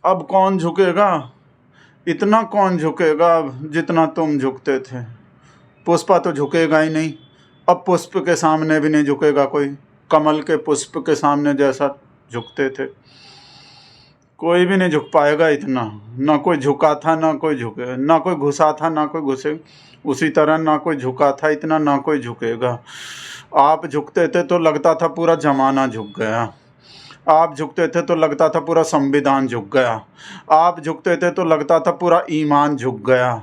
अब कौन झुकेगा, इतना कौन झुकेगा जितना तुम झुकते थे। पुष्पा तो झुकेगा ही नहीं, अब पुष्प के सामने भी नहीं झुकेगा कोई, कमल के पुष्प के सामने जैसा झुकते थे कोई भी नहीं झुक पाएगा इतना। ना कोई झुका था ना कोई झुके, ना कोई घुसा था ना कोई घुसे, उसी तरह ना कोई झुका था इतना ना कोई झुकेगा। आप झुकते थे तो लगता था पूरा जमाना झुक गया, आप झुकते थे तो लगता था पूरा संविधान झुक गया, आप झुकते थे तो लगता था पूरा ईमान झुक गया,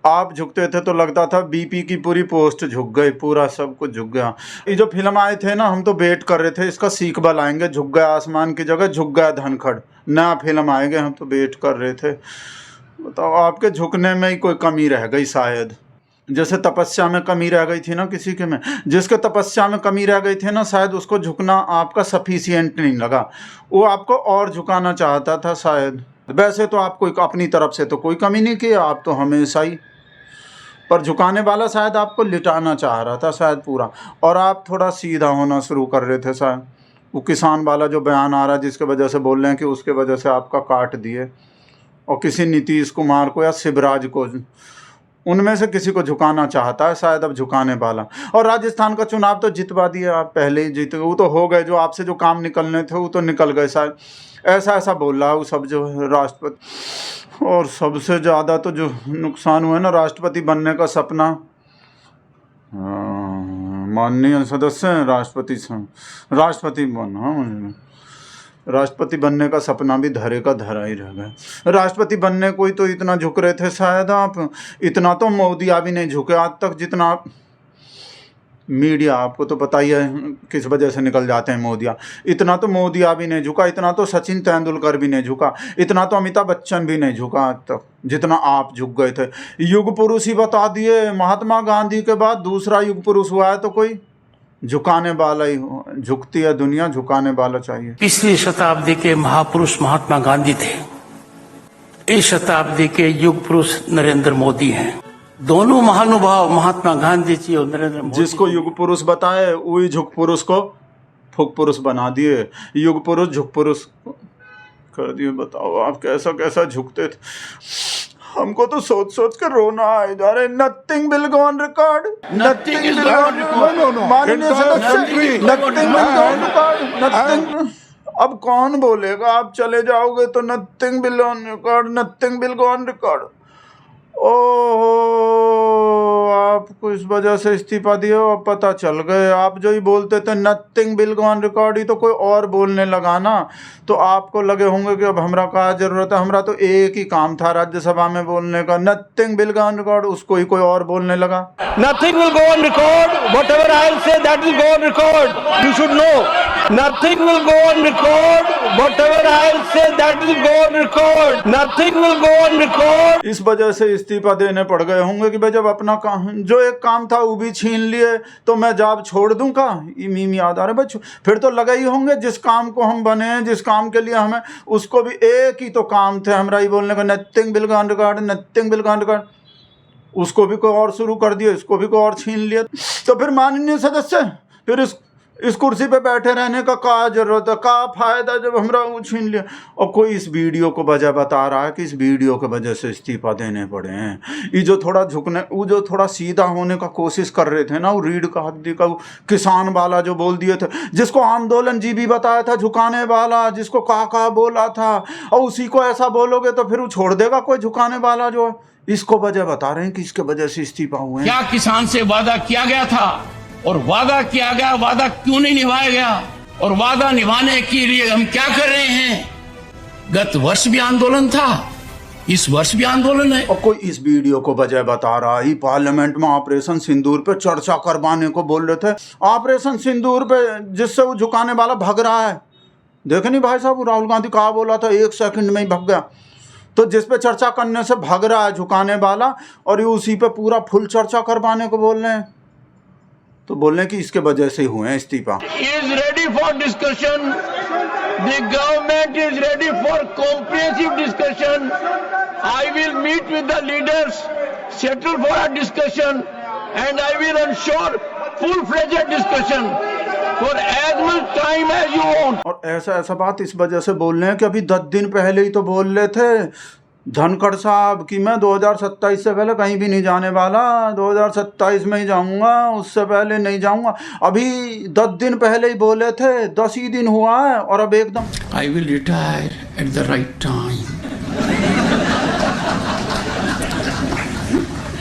आप झुकते थे तो लगता था बीपी की पूरी पोस्ट झुक गई, पूरा सब कुछ झुक गया। ये जो फिल्म आए थे ना, हम तो वेट कर रहे थे इसका सीक्वल आएंगे, झुक गया आसमान की जगह झुक गया धनखड़, नया फिल्म आएंगे, हम तो वेट कर रहे थे। बताओ, आपके झुकने में ही कोई कमी रह गई शायद, जैसे तपस्या में कमी रह गई थी ना किसी के में, जिसके तपस्या में कमी रह गई थी ना, शायद उसको झुकना आपका सफिशिएंट नहीं लगा, वो आपको और झुकाना चाहता था शायद। वैसे तो आप कोई अपनी तरफ से तो कोई कमी नहीं की, आप तो हमेशा ही, पर झुकाने वाला शायद आपको लिटाना चाह रहा था शायद पूरा, और आप थोड़ा सीधा होना शुरू कर रहे थे शायद। वो किसान वाला जो बयान आ रहा है जिसके वजह से बोल रहे हैं कि उसके वजह से आपका काट दिए, और किसी नीतीश कुमार को या शिवराज को, उनमें से किसी को झुकाना चाहता है शायद अब झुकाने वाला। और राजस्थान का चुनाव तो जितवा दिए आप, पहले ही जीत गए, वो तो हो गए, जो आपसे जो काम निकलने थे वो तो निकल गए शायद, ऐसा बोल रहा है वो सब जो है राष्ट्रपति। और सबसे ज़्यादा तो जो नुकसान हुआ है ना, राष्ट्रपति बनने का सपना, माननीय सदस्य हैं राष्ट्रपति बनने का सपना भी धरे का धरा ही रह गया। राष्ट्रपति बनने को ही तो इतना झुक रहे थे शायद आप, इतना तो मोदिया भी नहीं झुके आज तक जितना आप। मीडिया आपको तो पता ही है किस वजह से निकल जाते हैं मोदिया, इतना तो मोदिया भी नहीं झुका, इतना तो सचिन तेंदुलकर भी नहीं झुका, इतना तो अमिताभ बच्चन भी नहीं झुका आज तक जितना आप झुक गए थे। युग पुरुष ही बता दिए, महात्मा गांधी के बाद दूसरा युग पुरुष हुआ है तो कोई झुकाने वाला ही हो, झुकती है दुनिया, झुकाने वाला चाहिए। पिछली शताब्दी के महापुरुष महात्मा गांधी थे, इस शताब्दी के युग पुरुष नरेंद्र मोदी हैं। दोनों महानुभाव महात्मा गांधी जी और नरेंद्र मोदी, जिसको युग पुरुष बताए वही झुक पुरुष को फुक पुरुष बना दिए, युग पुरुष झुक पुरुष कर दिए। बताओ आप कैसा कैसा झुकते थे, हमको तो सोच सोच कर रोना आए जा रहे। Nothing will go on record, nothing will go on record, माननीय सदस्य, nothing will go on record, nothing. अब कौन बोलेगा, आप चले जाओगे तो nothing will on record, nothing will go on record. ओहो, आपको इस वजह से इस्तीफा दिया, अब पता चल गए। आप जो ही बोलते थे nothing will go on record, ही तो कोई और बोलने लगा ना, तो आपको लगे होंगे कि अब हमरा का जरूरत है, हमरा तो एक ही काम था राज्यसभा में बोलने का, nothing will go on record, उसको ही कोई और बोलने लगा। Nothing will go on record, whatever I will say that will go on record, you should know. Nothing will go on record, whatever I will say that will go on record, nothing will go on record. इस वजह से इस्तीफा देने पड़ गए होंगे कि भाई जब अपना काम, जो एक काम था वो भी छीन लिए तो मैं जॉब छोड़ दूं का, ये मीम याद आ रहा है भाई। फिर तो लगा ही होंगे जिस काम को हम बने हैं, जिस काम के लिए हमें, उसको भी एक ही तो काम थे हमारा ही बोलने का, nothing will go on record, nothing will go on record. उसको भी कोई और शुरू कर दिया, इसको भी कोई और छीन लिया, तो फिर माननीय सदस्य फिर इस कुर्सी पे बैठे रहने का क्या जरूरत है, क्या फायदा जब हमरा वो छीन लिया। और कोई इस वीडियो को वजह बता रहा है कि इस वीडियो की वजह से इस्तीफा देने पड़े हैं। ये जो थोड़ा झुकने, वो जो थोड़ा सीधा होने का कोशिश कर रहे थे ना, वो रीढ़ का हड्डी का किसान वाला जो बोल दिए थे, जिसको आंदोलन जीवी बताया था झुकाने वाला, जिसको का बोला था, और उसी को ऐसा बोलोगे तो फिर वो छोड़ देगा कोई झुकाने वाला जो है। इसको वजह बता रहे हैं कि इसके वजह से इस्तीफा हुए। क्या किसान से वादा किया गया था, और वादा किया गया, वादा क्यों नहीं निभाया गया, और वादा निभाने के लिए हम क्या कर रहे हैं। गत वर्ष भी आंदोलन था, इस वर्ष भी आंदोलन है। और कोई इस वीडियो को वजह बता रहा है, पार्लियामेंट में ऑपरेशन सिंदूर पे चर्चा करवाने को बोल रहे थे। ऑपरेशन सिंदूर पे जिससे वो झुकाने वाला भाग रहा है, देखे नहीं भाई साहब, राहुल गांधी कहा बोला था, 1 सेकंड में ही भाग गया। तो जिस पे चर्चा करने से भाग रहा है झुकाने वाला, और ये उसी पे पूरा फुल चर्चा करवाने को बोल रहे हैं, तो बोलने की इसके वजह से हुए हैं इस्तीफा। Is ready for discussion. The government is ready for comprehensive discussion. I will meet with the leaders, settle for a discussion, and I will ensure full-fledged discussion. for as much time as you want. और ऐसा बात इस वजह से बोल रहे हैं कि अभी 10 दिन पहले ही तो बोल रहे थे धनखड़ साहब कि मैं 2027 से पहले कहीं भी नहीं जाने वाला, 2027 में ही जाऊंगा, उससे पहले नहीं जाऊंगा। अभी 10 दिन पहले ही बोले थे, 10 ही दिन हुआ है और अब एकदम I will retire at the right time.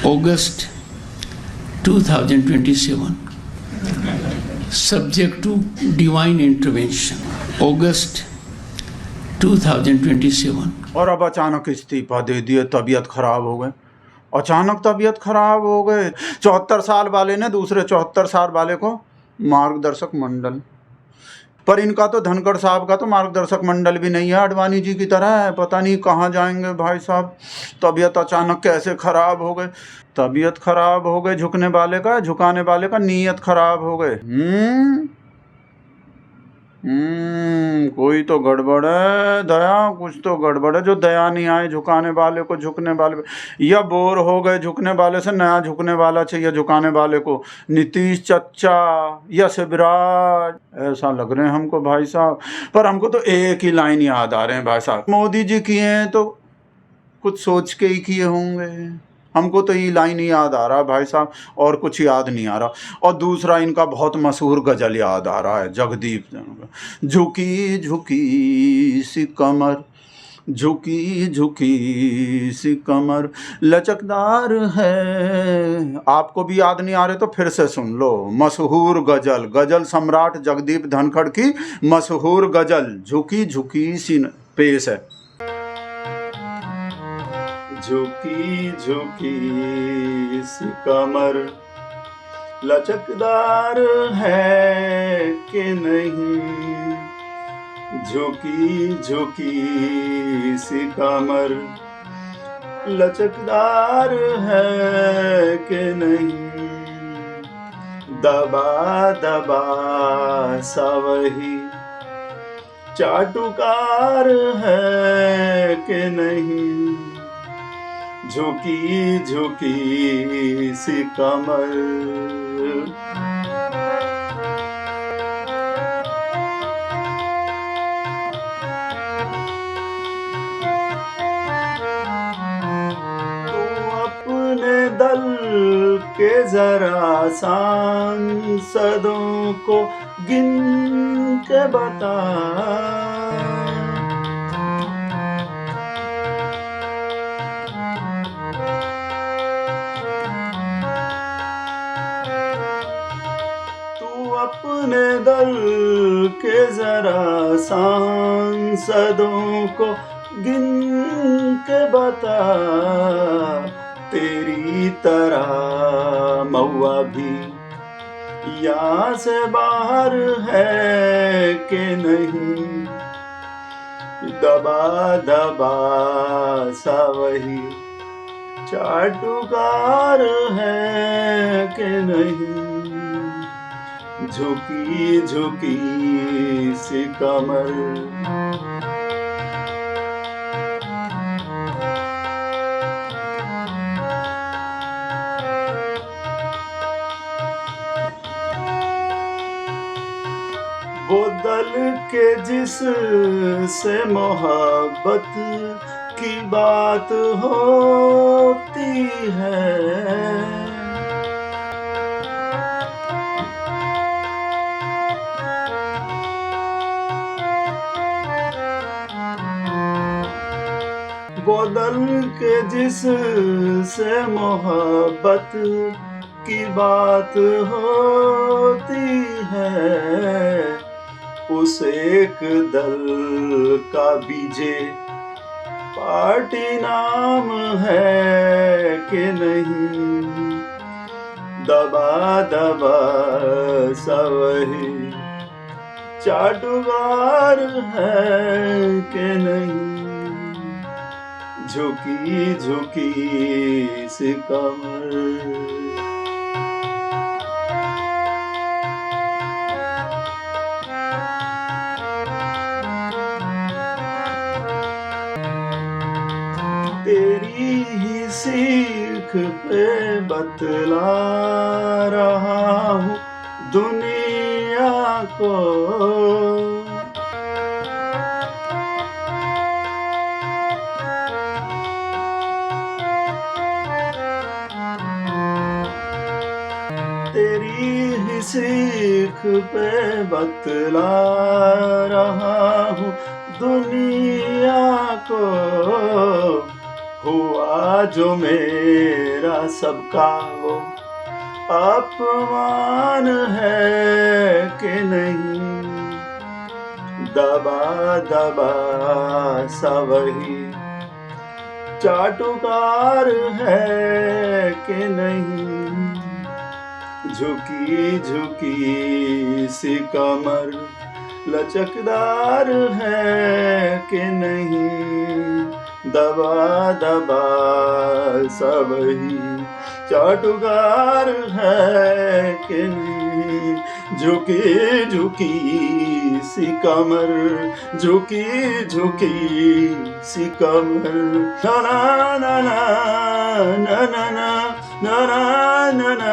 August 2027. Subject to divine intervention. August 2027. और अब अचानक इस्तीफा दे दिए, तबीयत खराब हो गई, अचानक तबीयत खराब हो गए। 74 साल वाले ने दूसरे 74 साल वाले को मार्गदर्शक मंडल, पर इनका तो धनखड़ साहब का तो मार्गदर्शक मंडल भी नहीं है, आडवाणी जी की तरह है, पता नहीं कहाँ जाएंगे भाई साहब। तबीयत अचानक कैसे खराब हो गए, तबीयत खराब हो गई, झुकने वाले का, झुकाने वाले का नीयत खराब हो गए। कोई तो गड़बड़ है दया, कुछ तो गड़बड़ है जो दया नहीं आए झुकाने वाले को, झुकने वाले या बोर हो गए झुकने वाले से, नया झुकने वाला चाहिए झुकाने वाले को। नीतीश चच्चा या शिवराज, ऐसा लग रहे हैं हमको भाई साहब। पर हमको तो एक ही लाइन याद आ रहे हैं भाई साहब, मोदी जी किए हैं तो कुछ सोच के ही किए होंगे, हमको तो ये लाइन ही याद आ रहा है भाई साहब, और कुछ याद नहीं आ रहा। और दूसरा इनका बहुत मशहूर गज़ल याद आ रहा है, जगदीप का, झुकी झुकी सी कमर, झुकी झुकी सी कमर लचकदार है। आपको भी याद नहीं आ रहे तो फिर से सुन लो, मशहूर गज़ल, गज़ल सम्राट जगदीप धनखड़ की मशहूर गज़ल झुकी झुकी सी पेश है। झुकी झुकी सी कमर लचकदार है कि नहीं, झुकी झुकी सी कमर लचकदार है कि नहीं, दबा दबा सा वही चाटुकार है कि नहीं, झुकी झुकी सी कमर। तू अपने दल के जरा सांसदों को गिन के बता, अपने दल के जरा सांसदों को गिन के बता, तेरी तरह महुआ भी यहाँ से बाहर है कि नहीं, दबा दबा सा वही चाटुकार है कि नहीं, झुकी झुकी सी कमर। वो दल के जिस से मोहब्बत की बात होती है, वो दल के जिस से मोहब्बत की बात होती है, उस एक दल का बीजे पार्टी नाम है कि नहीं, दबा दबा सा वही चाटुकार है कि नहीं, झुकी झुकी सी कमर। तेरी ही सीख पे बतला रहा हूँ दुनिया को। तेरी ही सीख पे बतला रहा हूँ दुनिया को, हुआ जो मेरा सबका वो अपमान है कि नहीं, दबा दबा सा वही चाटुकार है कि नहीं, झुकी झुकी सी कमर लचकदार है कि नहीं, दबा दबा सब ही चाटुकार है कि नहीं, झुकी झुकी सी कमर, झुकी झुकी सी कमर, ना ना ना ना ना ना ना ना ना